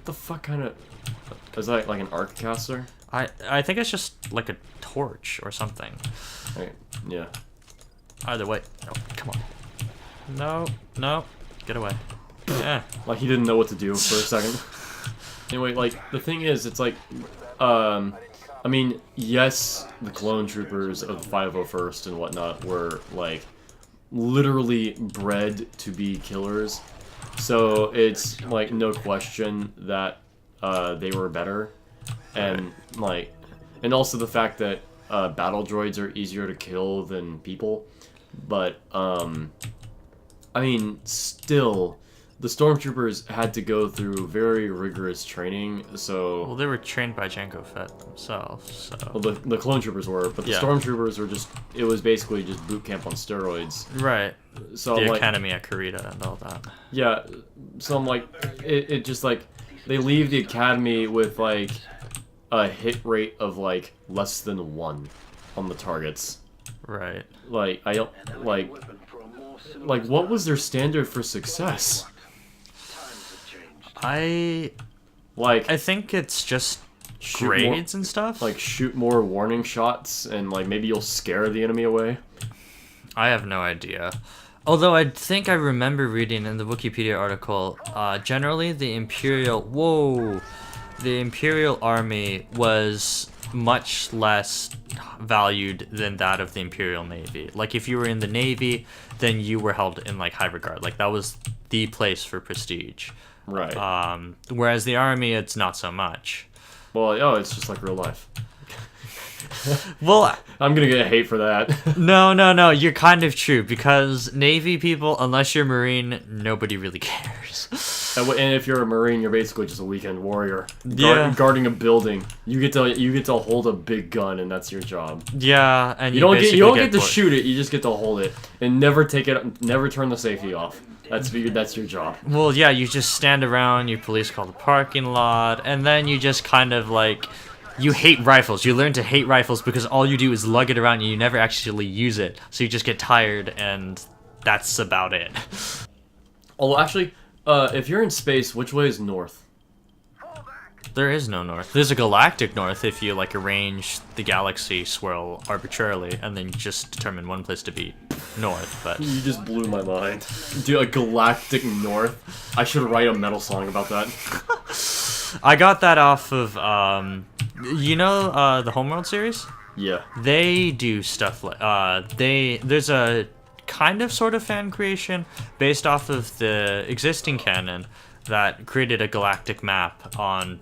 What the fuck kind of... Is that like an arc caster? I think it's just like a torch or something. Right. Yeah. Either way. No, come on. No, no. Get away. Yeah. Like he didn't know what to do for a second. Anyway, like the thing is, it's like, I mean, yes, the clone troopers of 501st and whatnot were like literally bred to be killers, so it's like no question that they were better, and like, and also the fact that battle droids are easier to kill than people, but I mean, still. The stormtroopers had to go through very rigorous training, so... Well, they were trained by Jango Fett themselves, so... Well, the clone troopers were, but the stormtroopers were just... It was basically just boot camp on steroids. Right. So the like, academy at Karita and all that. Yeah, so I'm like... It just like... They leave the academy with like a hit rate of like less than 1 on the targets. Right. Like, I don't... Like, what was their standard for success? I think it's just grades and stuff. Like shoot more warning shots and like maybe you'll scare the enemy away. I have no idea. Although I think I remember reading in the Wikipedia article, generally the Imperial Army was much less valued than that of the Imperial Navy. Like if you were in the Navy, then you were held in like high regard. Like that was the place for prestige. Right. Whereas the army, it's not so much. Well, it's just like real life. Well, I'm gonna get hate for that. No, you're kind of true, because Navy people, unless you're Marine, nobody really cares. And if you're a Marine, you're basically just a weekend warrior. Guarding a building. You get to hold a big gun, and that's your job. Yeah, and you don't get to shoot it. You just get to hold it and never turn the safety off. That's your job. Well, yeah, you just stand around, you police call the parking lot, and then you just kind of like, you hate rifles. You learn to hate rifles because all you do is lug it around and you never actually use it. So you just get tired, and that's about it. Oh, actually, if you're in space, which way is north? There is no north. There's a galactic north if you like arrange the galaxy swirl arbitrarily and then just determine one place to be north, but... You just blew my mind. Dude, a galactic north? I should write a metal song about that. I got that off of, you know, the Homeworld series? Yeah. They do stuff like, there's a kind of sort of fan creation based off of the existing canon that created a galactic map on...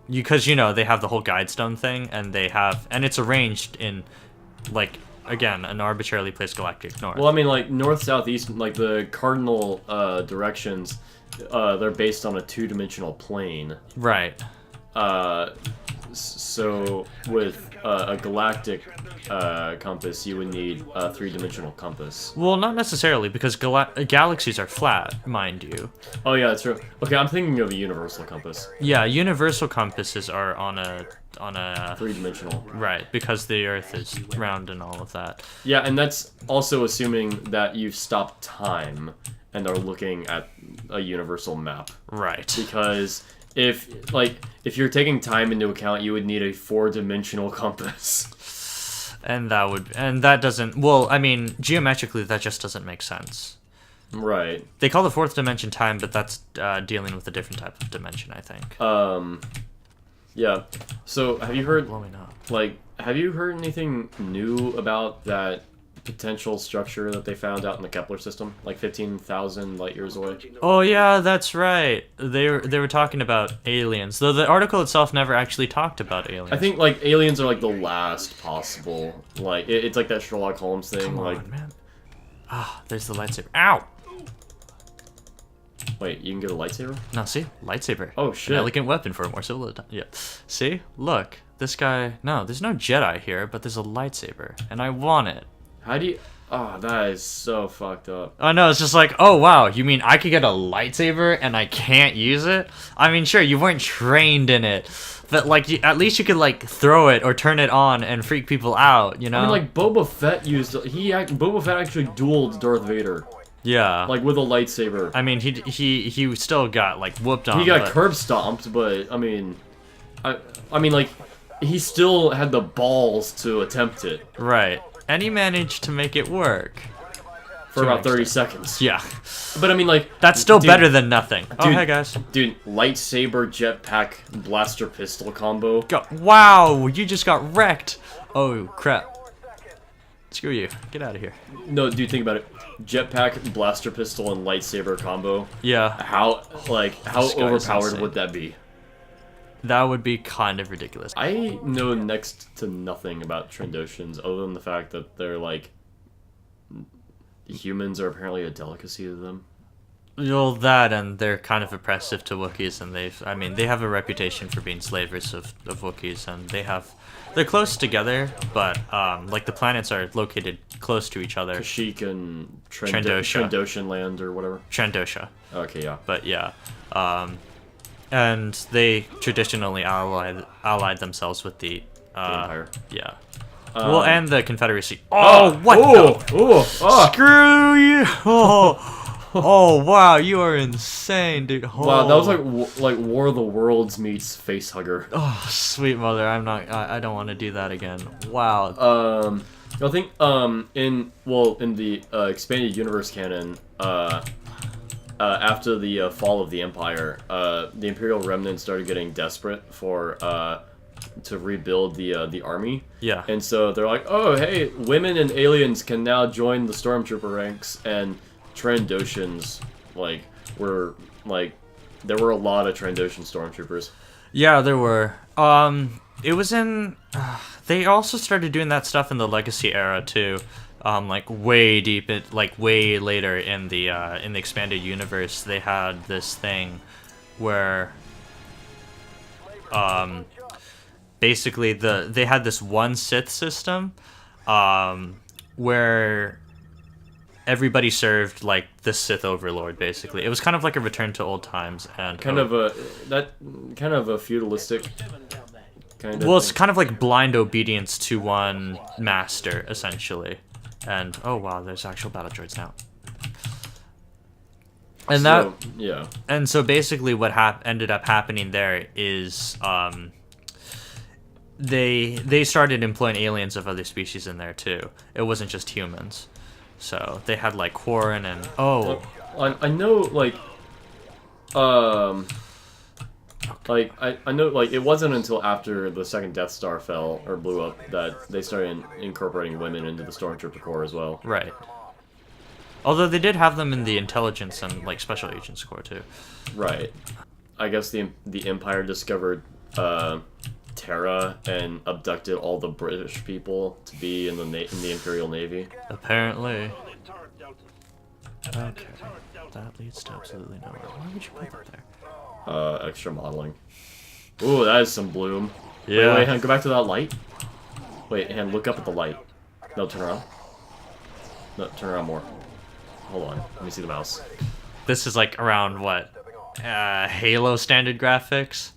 Because, you know, they have the whole Guidestone thing, and it's arranged in, like, again, an arbitrarily placed galactic north. Well, I mean, like, north, south, east, like, the cardinal directions, they're based on a 2-dimensional plane. Right. So, with a galactic compass, you would need a 3-dimensional compass. Well, not necessarily, because galaxies are flat, mind you. Oh, yeah, that's true. Okay, I'm thinking of a universal compass. Yeah, universal compasses are on a 3-dimensional. Right, because the Earth is round and all of that. Yeah, and that's also assuming that you've stopped time and are looking at a universal map. Right. Because... If you're taking time into account, you would need a 4-dimensional compass. And that doesn't, well, I mean, geometrically, that just doesn't make sense. Right. They call the 4th dimension time, but that's dealing with a different type of dimension, I think. Yeah. So, have you heard, blowing up. Like, have you heard anything new about that potential structure that they found out in the Kepler system, like 15,000 light years away? Oh yeah, that's right. They were talking about aliens, though the article itself never actually talked about aliens. I think like aliens are like the last possible. Like it's like that Sherlock Holmes thing. Come on, like, man. Ah, there's the lightsaber. Ow! Wait, you can get a lightsaber? No, see, lightsaber. Oh shit! An elegant weapon for a more civilized. Yeah. See, look, this guy. No, there's no Jedi here, but there's a lightsaber, and I want it. How do you... Oh, that is so fucked up. Oh no, it's just like, oh wow, you mean I could get a lightsaber and I can't use it? I mean, sure, you weren't trained in it, but like, at least you could like throw it or turn it on and freak people out, you know? I mean, like Boba Fett Boba Fett actually dueled Darth Vader. Yeah. Like with a lightsaber. I mean, he still got like whooped on. He got curb stomped, but I mean, like he still had the balls to attempt it. Right, and he managed to make it work For about 30 seconds. Yeah. But I mean, like... That's still better than nothing. Oh, hey, guys. Dude, lightsaber, jetpack, blaster, pistol combo. Wow, you just got wrecked. Oh, crap. Screw you. Get out of here. No, dude, think about it. Jetpack, blaster, pistol, and lightsaber combo. Yeah. How overpowered would that be? That would be kind of ridiculous. I know next to nothing about Trandoshans, other than the fact that they're, like... Humans are apparently a delicacy to them. Well, that, and they're kind of oppressive to Wookiees, and they have a reputation for being slavers of Wookiees, and they're close together, but, like, the planets are located close to each other. Kashyyyk and Trandosha. Trandoshan land, or whatever. Trandosha. Okay, yeah. But, yeah. And they traditionally allied themselves with the Empire. Yeah. Well, and the Confederacy. What? Screw you! Oh, wow, you are insane, dude. Oh. Wow, that was like War of the Worlds meets Facehugger. Oh, sweet mother, I don't want to do that again. Wow. I think in the expanded universe canon, after the fall of the Empire, the Imperial Remnant started getting desperate for to rebuild the army. Yeah. And so they're like, oh, hey, women and aliens can now join the Stormtrooper ranks, and Trandoshans, like, there were a lot of Trandoshan Stormtroopers. Yeah, there were. It was in... they also started doing that stuff in the Legacy era, too. Like, way deep, way later in the expanded universe, they had this thing where... basically, they had this one Sith system, where everybody served like the Sith Overlord. Basically, it was kind of like a return to old times, and kind of a feudalistic kind of. Well, it's kind of like blind obedience to one master, essentially. And oh wow, there's actual battle droids now. And yeah. And so basically, what ended up happening there is they started employing aliens of other species in there too. It wasn't just humans. So they had like Quarren and I know I know like it wasn't until after the second Death Star fell or blew up that they started incorporating women into the Stormtrooper Corps as well. Right. Although they did have them in the intelligence and like special agents corps too. Right. I guess the Empire discovered Terra and abducted all the British people to be in the Imperial Navy. Apparently. Okay. That leads to absolutely nowhere. Why would you put that there? Extra modeling. Ooh, that is some bloom. Yeah. Wait, Han, go back to that light. Wait, Han, look up at the light. No, turn around. No, turn around more. Hold on, let me see the mouse. This is like around what? Halo standard graphics?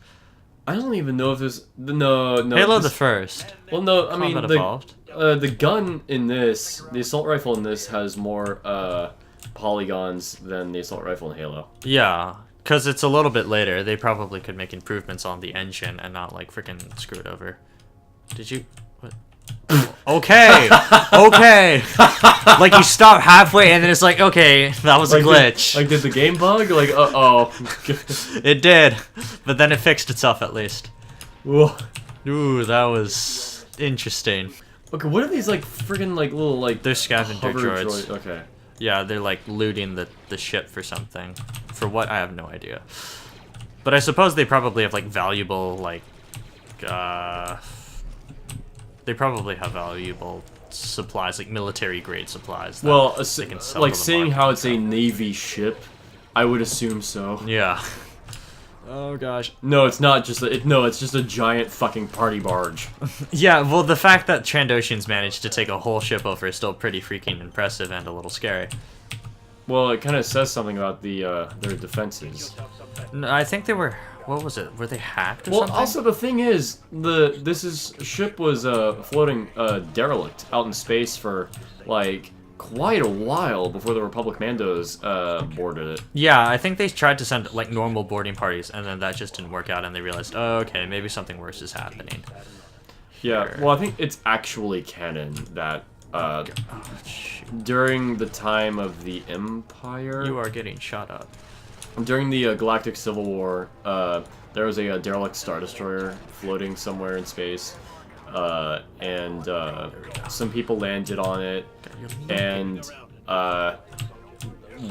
I don't even know if there's... No. Halo the first. Well, no, I mean, evolved. The gun in this, the assault rifle in this has more polygons than the assault rifle in Halo. Yeah, because it's a little bit later. They probably could make improvements on the engine and not, like, freaking screw it over. Did you... What? Okay! Okay! Like, you stop halfway and then it's like, okay, that was a glitch. Did the game bug? Like, uh-oh. It did, but then it fixed itself at least. Ooh, that was interesting. Okay, what are these, like, friggin', like, little, like... They're scavenger droids. Okay. Yeah, they're, like, looting the ship for something. For what? I have no idea. But I suppose they probably have, like, valuable, like, they probably have valuable supplies, like military-grade supplies. Well, they can sell like, to the seeing market. how it's a Navy ship, I would assume so. Yeah. Oh gosh. No, it's not just it's just a giant fucking party barge. Yeah, well, the fact that Trandoshans managed to take a whole ship over is still pretty freaking impressive and a little scary. Well, it kind of says something about their defenses. No, I think they were... What was it? Were they hacked or something? Well, also the thing is, ship was floating derelict out in space for like quite a while before the Republic Mandos boarded it. Yeah, I think they tried to send like normal boarding parties, and then that just didn't work out, and they realized, oh, okay, maybe something worse is happening. Yeah, well, I think it's actually canon that during the time of the Empire... You are getting shot up. During the Galactic Civil War, there was a derelict Star Destroyer floating somewhere in space, and some people landed on it, and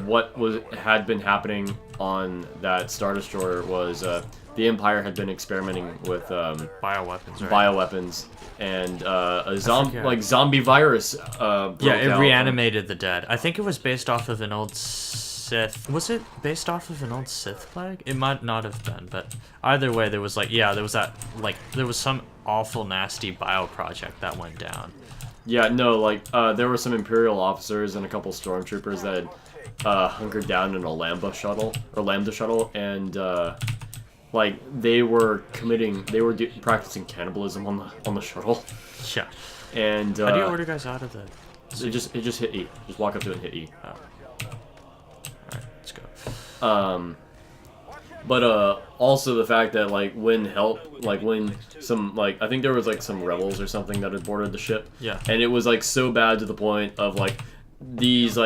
what had been happening on that Star Destroyer was the Empire had been experimenting with bioweapons, right? Bioweapons, and a zombie virus broke it out. reanimated the dead. I think it was based off of an old Sith. Was it based off of an old Sith plague? It might not have been, but either way, there was there was some awful nasty bio project that went down. Yeah, no, there were some Imperial officers and a couple stormtroopers that had hunkered down in a Lambda shuttle, and they were practicing cannibalism on the shuttle. Yeah. And how do you order guys out of the? It just hit E. Just walk up to it and hit E. Oh. Alright, let's go. But also the fact that when some I think there was some rebels or something that had boarded the ship. Yeah. And it was so bad to the point of these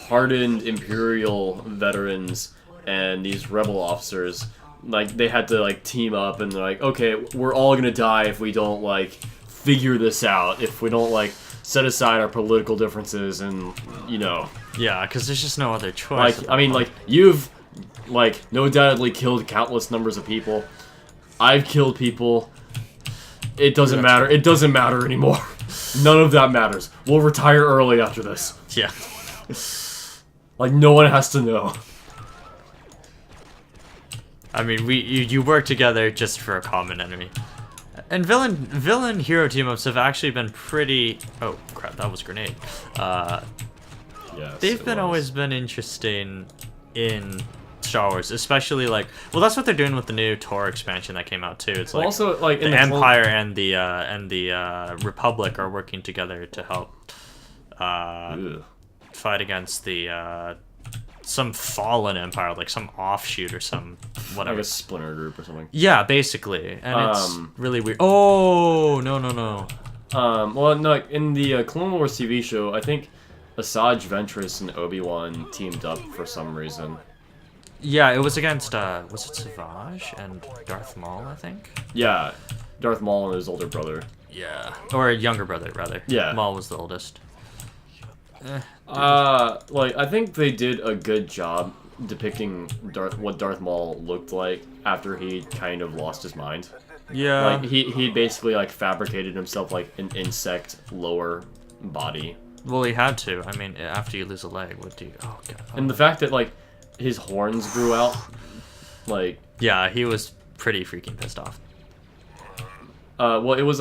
hardened Imperial veterans and these rebel officers, they had to team up, and they're okay, we're all gonna die if we don't figure this out, if we don't set aside our political differences, and Yeah, because there's just no other choice. You've no doubtedly killed countless numbers of people. I've killed people. It doesn't matter. It doesn't matter anymore. None of that matters. We'll retire early after this. Yeah. No one has to know. I mean, you work together just for a common enemy. And villain hero team-ups have actually been pretty... Oh, crap, that was a grenade. Yes, they've always been interesting in Star Wars, especially that's what they're doing with the new Tor expansion that came out too. It's also the Empire and the Republic are working together to help fight against the some fallen empire, some offshoot or some whatever, a splinter group or something. Yeah, basically, and it's really weird. Oh no. Well, no, in the Clone Wars TV show, I think Asajj Ventress and Obi-Wan teamed up for some reason. Yeah, it was against, was it Savage and Darth Maul, I think? Yeah, Darth Maul and his older brother. Yeah. Or younger brother, rather. Yeah. Maul was the oldest. I think they did a good job depicting what Darth Maul looked like after he kind of lost his mind. Yeah. He basically, fabricated himself an insect lower body. Well, he had to. I mean, after you lose a leg, what do you... Oh, God. Oh. And the fact that, his horns grew out, Yeah, he was pretty freaking pissed off. Well, it was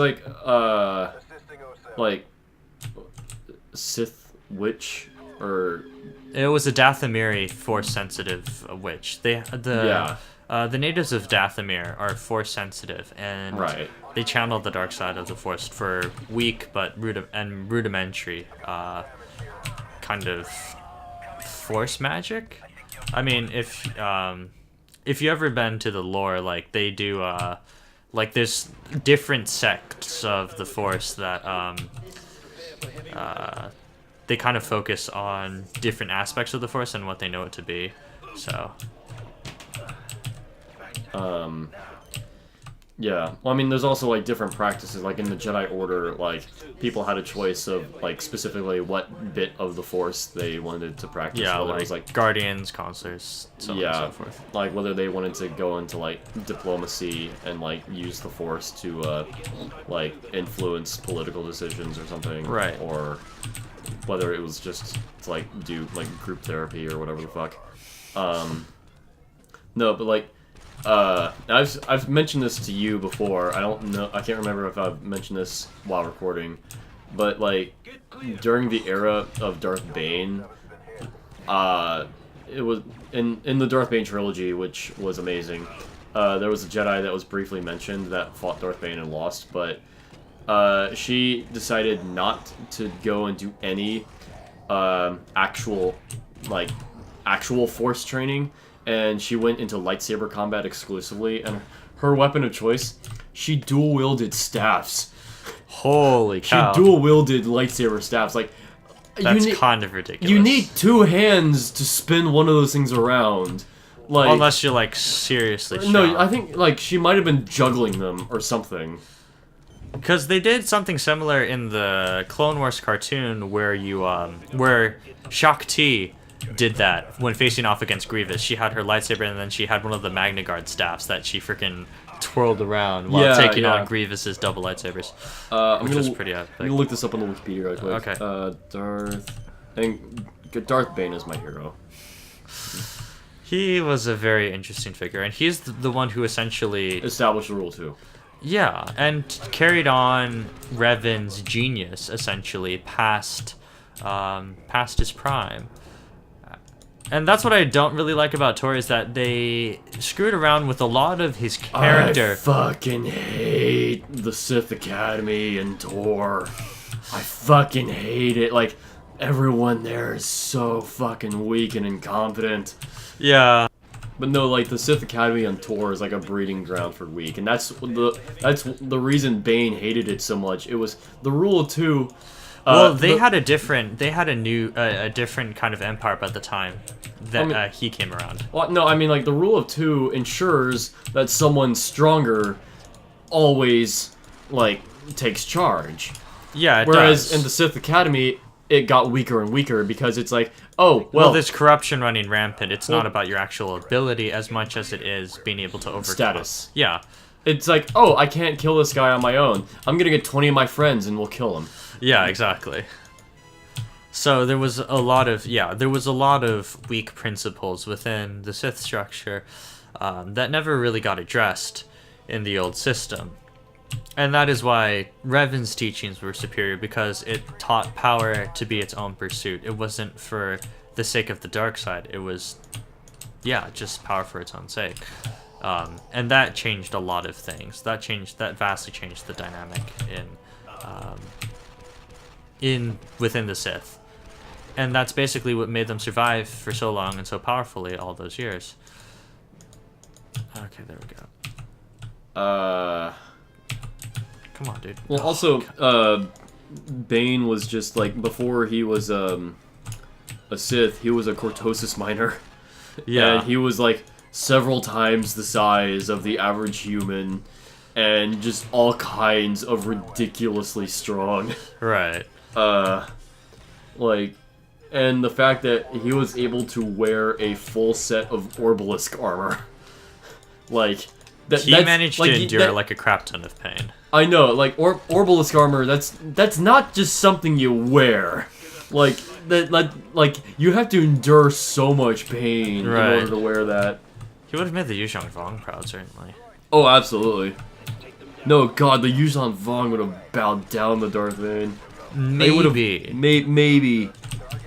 Sith witch, or... It was a Dathomiri Force-sensitive witch. The natives of Dathomir are Force-sensitive, and they channel the dark side of the Force for weak but rudimentary kind of Force magic. I mean, if you ever been to the lore, they do there's different sects of the Force that they kind of focus on different aspects of the Force and what they know it to be. So yeah. Well, I mean, there's also different practices. In the Jedi Order, people had a choice of specifically what bit of the Force they wanted to practice. Yeah, whether it was guardians, counselors, so on and so forth. Whether they wanted to go into diplomacy and use the Force to influence political decisions or something, right? Or whether it was just to do group therapy or whatever the fuck. No, but I've mentioned this to you before. I don't know. I can't remember if I've mentioned this while recording, but during the era of Darth Bane, it was in the Darth Bane trilogy, which was amazing. There was a Jedi that was briefly mentioned that fought Darth Bane and lost, but she decided not to go and do any actual force training, and she went into lightsaber combat exclusively, and her weapon of choice, she dual-wielded staffs. Holy cow. She dual-wielded lightsaber staffs. Like, that's kind of ridiculous. You need 2 hands to spin one of those things around. Like, unless you're, like, seriously strong. No, I think, like, she might have been juggling them or something. Because they did something similar in the Clone Wars cartoon where you, where Shakti did that when facing off against Grievous. She had her lightsaber and then she had one of the Magna Guard staffs that she freaking twirled around while taking on Grievous's double lightsabers. Which was pretty epic. I'm gonna look this up on the Wikipedia right quick. Okay. I think Darth Bane is my hero. He was a very interesting figure, and he's the one who essentially established the rule too. Yeah, and carried on Revan's genius essentially past his prime. And that's what I don't really like about Tor, is that they screwed around with a lot of his character. I fucking hate the Sith Academy and Tor. I fucking hate it. Like, everyone there is so fucking weak and incompetent. Yeah. But no, like, the Sith Academy on Tor is like a breeding ground for weak, and that's the reason Bane hated it so much. It was the rule of 2. Well, they had a different kind of empire by the time that he came around. Well, no, I mean, like, the rule of 2 ensures that someone stronger always, like, takes charge. Yeah, it Whereas does. in the Sith Academy, it got weaker and weaker because it's like, oh, well, there's corruption running rampant. It's not about your actual ability as much as it is being able to overcome. Status. Yeah. It's like, oh, I can't kill this guy on my own. I'm gonna get 20 of my friends and we'll kill him. Yeah, exactly. So there was a lot of weak principles within the Sith structure that never really got addressed in the old system. And that is why Revan's teachings were superior, because it taught power to be its own pursuit. It wasn't for the sake of the dark side. It was, just power for its own sake. And that changed a lot of things. That vastly changed the dynamic within the Sith. And that's basically what made them survive for so long and so powerfully all those years. Okay, there we go. Come on, dude. Well, also, Bane was just, like, before he was a Sith, he was a Cortosis miner. Yeah. And he was, like, several times the size of the average human, and just all kinds of ridiculously strong. Right. Like, and the fact that he was able to wear a full set of Orbalisk armor. Like, he managed to endure, like, a crap ton of pain. I know, like, Orbalisk armor, that's not just something you wear. Like, you have to endure so much pain in order to wear that. He would have made the Yuzhong Vong proud, certainly. Oh, absolutely. No, God, the Yuzhong Vong would have bowed down to Darth Bane. Maybe. Maybe.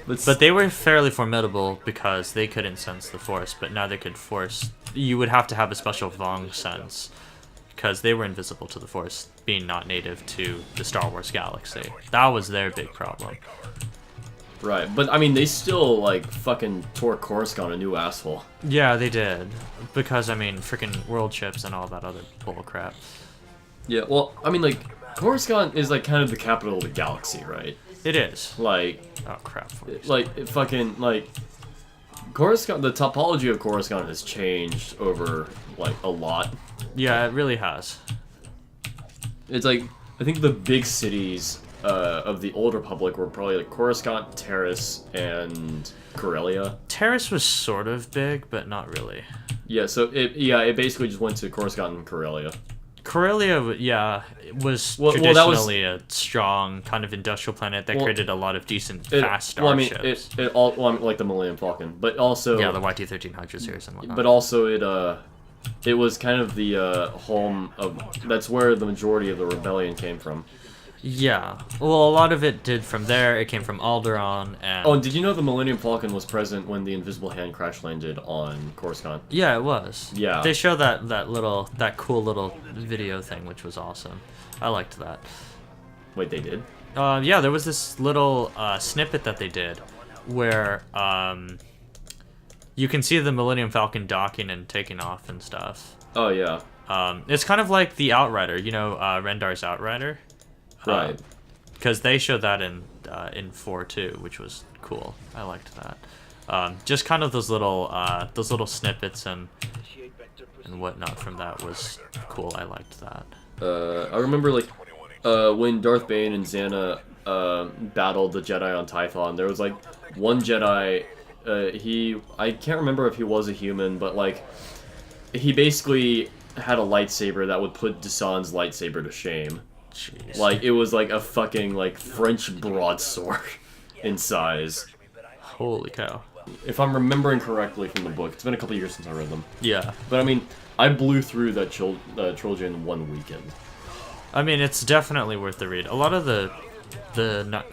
But they were fairly formidable because they couldn't sense the Force, but now they could force... You would have to have a special Vong sense, because they were invisible to the Force, being not native to the Star Wars galaxy. That was their big problem. Right, but I mean, they still, like, fucking tore Coruscant a new asshole. Yeah, they did. Because, I mean, freaking world ships and all that other bullcrap. Yeah, well, I mean, like, Coruscant is, like, kind of the capital of the galaxy, right? It is. Like... Oh, crap. Coruscant, the topology of Coruscant has changed over, like, a lot. Yeah, it really has. It's like, I think the big cities of the Old Republic were probably, like, Coruscant, Terrace, and Corellia. Terrace was sort of big, but not really. Yeah, so it basically just went to Coruscant and Corellia. Corellia, was traditionally a strong kind of industrial planet that created a lot of decent fast starships. Like the Millennium Falcon, but also the YT-1300 series and whatnot. But also it was kind of the home of, that's where the majority of the rebellion came from. Yeah, well, a lot of it did from there. It came from Alderaan, and... Oh, and did you know the Millennium Falcon was present when the Invisible Hand crash landed on Coruscant? Yeah, it was. Yeah. They show that cool little video thing, which was awesome. I liked that. Wait, they did? yeah, there was this little snippet that they did where you can see the Millennium Falcon docking and taking off and stuff. Oh yeah. It's kind of like the Outrider, you know, Rendar's Outrider. Right. Because they showed that in 4 too, which was cool. I liked that. Just kind of those little snippets and whatnot from that was cool. I liked that. I remember like when Darth Bane and Xana battled the Jedi on Tython. There was like one Jedi. I can't remember if he was a human, but like he basically had a lightsaber that would put Desan's lightsaber to shame. Jeez. Like it was like a fucking like French broadsword in size. Holy cow. If I'm remembering correctly from the book, it's been a couple years since I read them. Yeah. But I mean, I blew through that trilogy in one weekend. I mean, it's definitely worth the read. A lot of the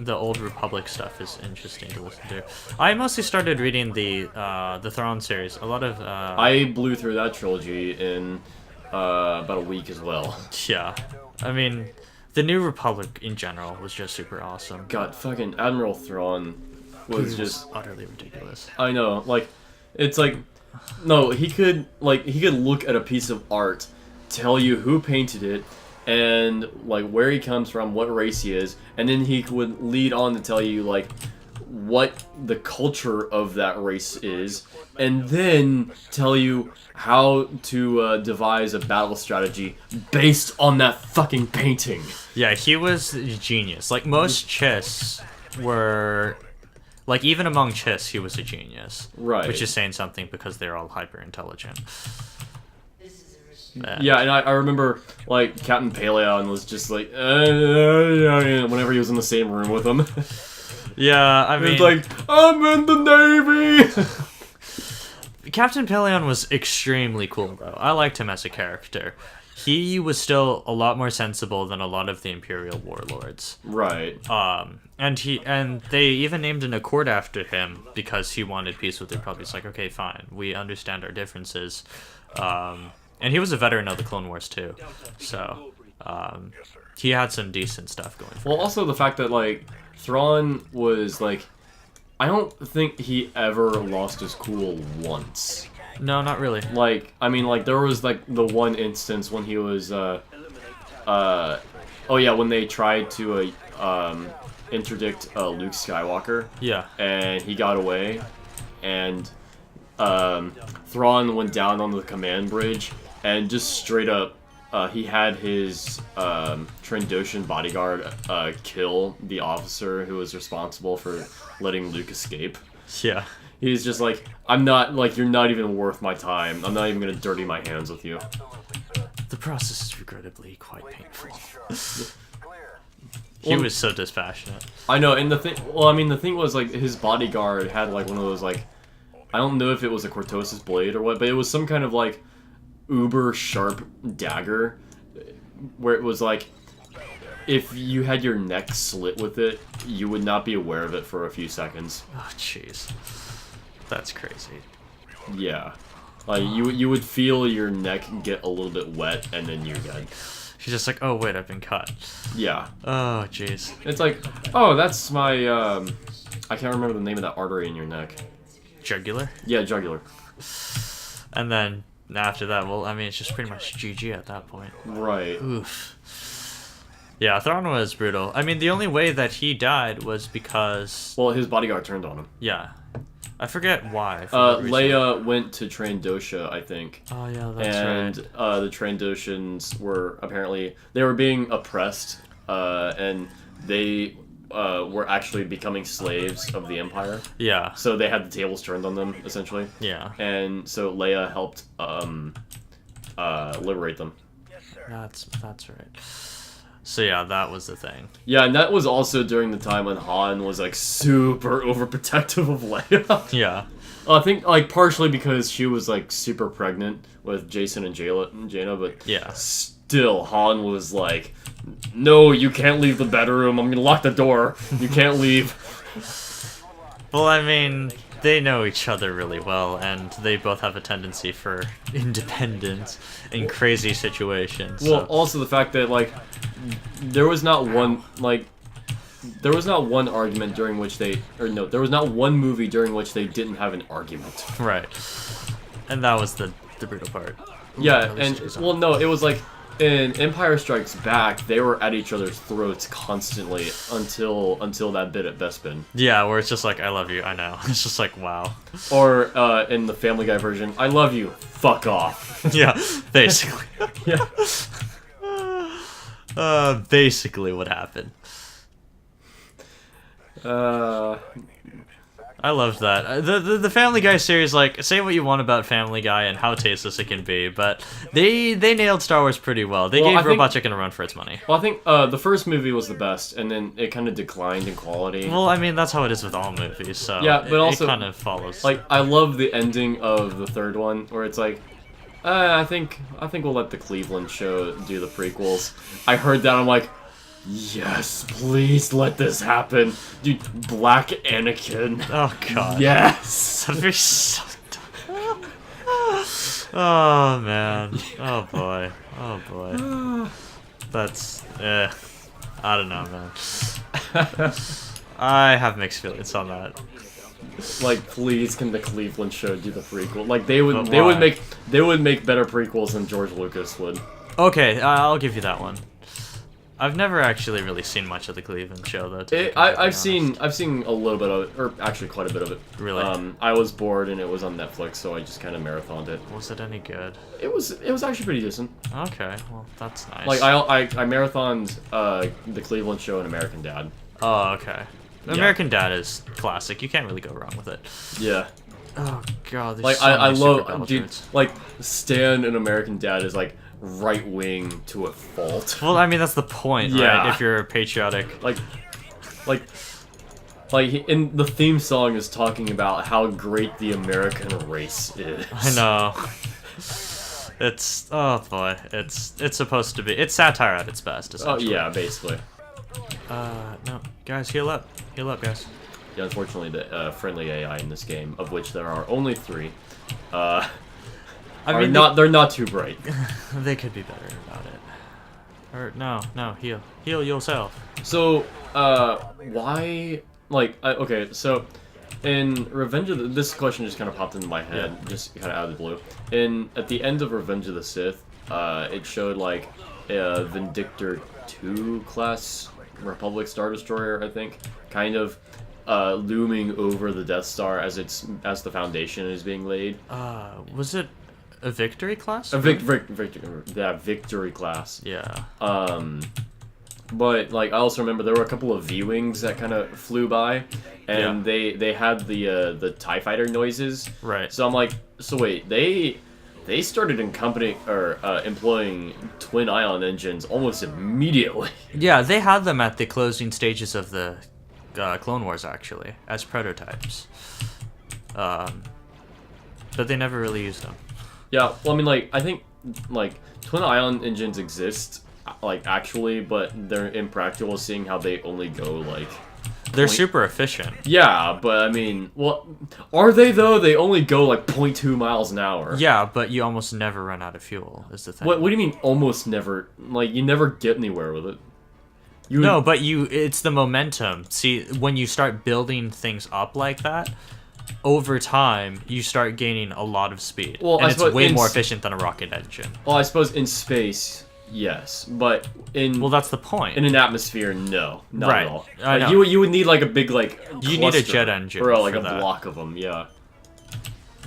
Old Republic stuff is interesting to listen to. I mostly started reading the Thrawn series. A lot of I blew through that trilogy in about a week as well. Yeah. I mean, the New Republic in general was just super awesome. God, fucking Admiral Thrawn was just utterly ridiculous. I know, like, it's like, no, he could look at a piece of art, tell you who painted it, and like where he comes from, what race he is, and then he would lead on to tell you like what the culture of that race is, and then tell you how to devise a battle strategy based on that fucking painting. Yeah, he was a genius. Like most Chiss were. Like, even among Chiss, he was a genius. Right. Which is saying something because they're all hyper-intelligent. Yeah, and I remember, like, Captain Paleon was just like, whenever he was in the same room with him. Yeah, I mean... It's like, I'm in the Navy! Captain Paleon was extremely cool, though. I liked him as a character. He was still a lot more sensible than a lot of the Imperial warlords. Right. And they even named an accord after him because he wanted peace with the Republic. It's like, okay, fine, we understand our differences. And he was a veteran of the Clone Wars too, so he had some decent stuff going for him. Well, also the fact that like Thrawn was like, I don't think he ever lost his cool once. No, not really. Like, I mean, like, there was, like, the one instance when he was, oh yeah, when they tried to, interdict, Luke Skywalker. Yeah. And he got away, and, Thrawn went down on the command bridge, and just straight up, he had his, Trandoshan bodyguard, kill the officer who was responsible for letting Luke escape. Yeah. He's just like, I'm not, like, you're not even worth my time. I'm not even gonna dirty my hands with you. The process is regrettably quite painful. He was so dispassionate. I know, and the thing, well, I mean, the thing was, like, his bodyguard had, like, one of those, like, I don't know if it was a Cortosis blade or what, but it was some kind of, like, uber sharp dagger, where it was, like, if you had your neck slit with it, you would not be aware of it for a few seconds. Oh, jeez. That's crazy. Yeah. Like, you would feel your neck get a little bit wet, and then you're dead. She's just like, oh, wait, I've been cut. Yeah. Oh, jeez. It's like, oh, that's my, I can't remember the name of that artery in your neck. Jugular? Yeah, jugular. And then, after that, well, I mean, it's just pretty much GG at that point. Right. Oof. Yeah, Thrawn was brutal. I mean, the only way that he died was because... Well, his bodyguard turned on him. Yeah. I forget why. Leia went to Trandosha, I think. Oh, yeah, that's and, right. And the Trandoshans were apparently... They were being oppressed, and they were actually becoming slaves of the Empire. Yeah. So they had the tables turned on them, essentially. Yeah. And so Leia helped liberate them. That's right. So yeah, that was the thing. Yeah, and that was also during the time when Han was, like, super overprotective of Leia. Yeah. I think, like, partially because she was, like, super pregnant with Jason and Jaina, but yeah. Still, Han was like, no, you can't leave the bedroom, I'm gonna lock the door, you can't leave. Well, I mean, they know each other really well, and they both have a tendency for independence in crazy situations. Well, so. Also the fact that, like, there was not one, like, there was not one argument during which they, or no, there was not one movie during which they didn't have an argument. Right. And that was the brutal part. Yeah, and well, no, it was like in Empire Strikes Back, they were at each other's throats constantly until that bit at Bespin. Yeah, where it's just like, I love you, I know. It's just like, wow. Or in the Family Guy version, I love you, fuck off. Yeah, basically. Yeah. Basically what happened. I loved that. The Family Guy series, like, say what you want about Family Guy and how tasteless it can be, but they nailed Star Wars pretty well. They gave Robot Chicken a run for its money. Well, I think the first movie was the best, and then it kind of declined in quality. Well, I mean, that's how it is with all movies, so yeah, but also, it kind of follows. Like, I love the ending of the third one, where it's like, I think we'll let the Cleveland show do the prequels. I heard that, I'm like, yes, please let this happen. Dude, Black Anakin. Oh, God. Yes! That'd be so dumb. Oh, man. Oh, boy. Oh, boy. That's, I don't know, man. I have mixed feelings on that. Like, please, can the Cleveland show do the prequel? Like, they would make better prequels than George Lucas would. Okay, I'll give you that one. I've never actually really seen much of the Cleveland show, though. I've seen a little bit of it, or actually quite a bit of it. Really? I was bored and it was on Netflix, so I just kind of marathoned it. Was it any good? It was actually pretty decent. Okay, well that's nice. Like I marathoned the Cleveland show and American Dad. Oh, okay. Yeah. American Dad is classic. You can't really go wrong with it. Yeah. Oh god, there's Like so I many love, super dude. Bellatrix. Like Stan in American Dad is like right wing to a fault. Well, I mean that's the point, Yeah. right? If you're patriotic. Like in the theme song is talking about how great the American race is. I know. It's oh boy, it's supposed to be. It's satire at its best. Oh Essentially. yeah, basically. No, guys, heal up, guys. Yeah, unfortunately, the friendly AI in this game, of which there are only 3, they're not too bright. They could be better about it. Or no, heal yourself. So, why? Like, okay, so in Revenge of this question just kind of popped into my head, just kind of out of the blue. At the end of Revenge of the Sith, it showed like a Vindictor 2 class Republic Star Destroyer, I think, kind of looming over the Death Star as the foundation is being laid. Was it a victory class? A victory class. Yeah. But like I also remember there were a couple of V-wings that kind of flew by, and they had the TIE fighter noises. Right. So I'm like, so wait, they started employing twin ion engines almost immediately. Yeah, they had them at the closing stages of the Clone Wars, actually, as prototypes. But they never really used them. Yeah, well, I mean, like, I think, like, twin ion engines exist, like, actually, but they're impractical seeing how they only go, like... They're super efficient. Yeah, but, I mean, well, are they, though? They only go, like, 0.2 miles an hour. Yeah, but you almost never run out of fuel, is the thing. What do you mean, almost never? Like, you never get anywhere with it. No, but it's the momentum. See, when you start building things up like that, over time, you start gaining a lot of speed. Well, and it's way more efficient than a rocket engine. Well, I suppose in space, yes, but in... Well, that's the point. In an atmosphere, no. Not right. at all. I know. You would need, like, a big, like, you need a jet engine or, like, for a that. block of them, yeah.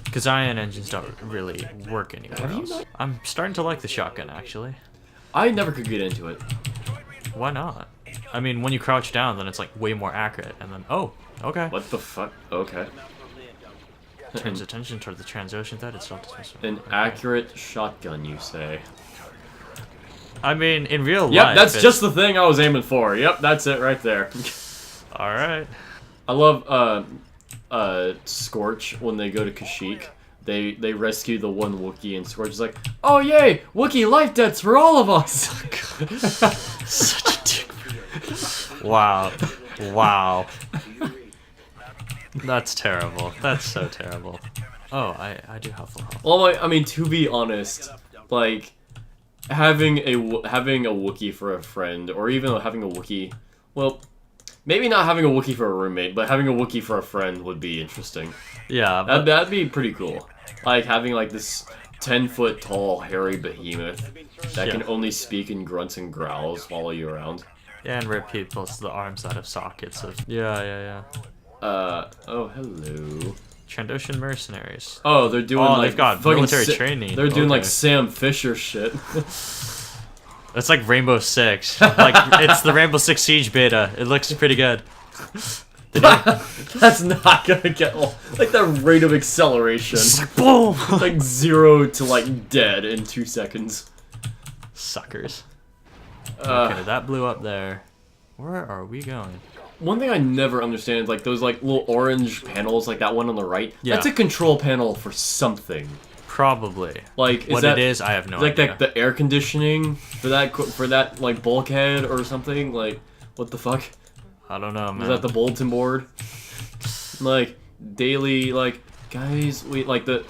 Because ion engines don't really work anywhere Have you else. not? I'm starting to like the shotgun, actually. I never could get into it. Why not? I mean, when you crouch down, then it's, like, way more accurate, and then... Oh, okay. What the fuck? Okay. Turns attention toward the Transocean threat itself. An accurate shotgun, you say? I mean, in real life... Yep, that's just the thing I was aiming for. Yep, that's it right there. Alright. I love, Scorch, when they go to Kashyyyk. They rescue the one Wookiee, and Scorch is like, oh yay! Wookiee life debts for all of us! Such a dick. Wow. Wow. That's terrible. That's so terrible. Oh, I do have full health. Well, I mean, to be honest, like, having a Wookiee for a friend, or even having a Wookiee, well, Maybe not having a Wookiee for a roommate, but having a Wookiee for a friend would be interesting. Yeah, but That'd be pretty cool. Like having like this 10-foot tall hairy behemoth that can only speak in grunts and growls, follow you around. yeah, and rip people's the arms out of sockets. Yeah. Oh hello. Trandoshan mercenaries. Oh, they're doing like they've got fucking military training. They're doing like Okay. Sam Fisher shit. It's like Rainbow Six. Like it's the Rainbow Six Siege beta. It looks pretty good. That's not gonna get like the rate of acceleration. It's like boom. Like 0 to like dead in 2 seconds. Suckers. Okay, that blew up there. Where are we going? One thing I never understand is like those like little orange panels, like that one on the right. Yeah. That's a control panel for something. Probably. Like What it is, I have no like idea. the air conditioning for that like bulkhead or something. Like what the fuck? I don't know, man. Is that the bulletin board? Like daily, like guys, we like the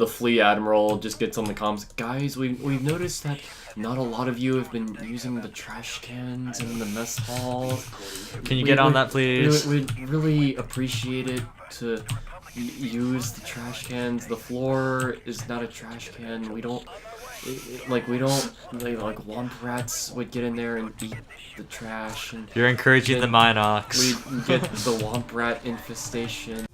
fleet admiral just gets on the comms. Guys, we've noticed that not a lot of you have been using the trash cans in the mess hall. Can you get on that, please? We'd really appreciate it to use the trash cans. The floor is not a trash can. We don't like womp rats would get in there and eat the trash, and You're encouraging the Minox. we get the womp rat infestation.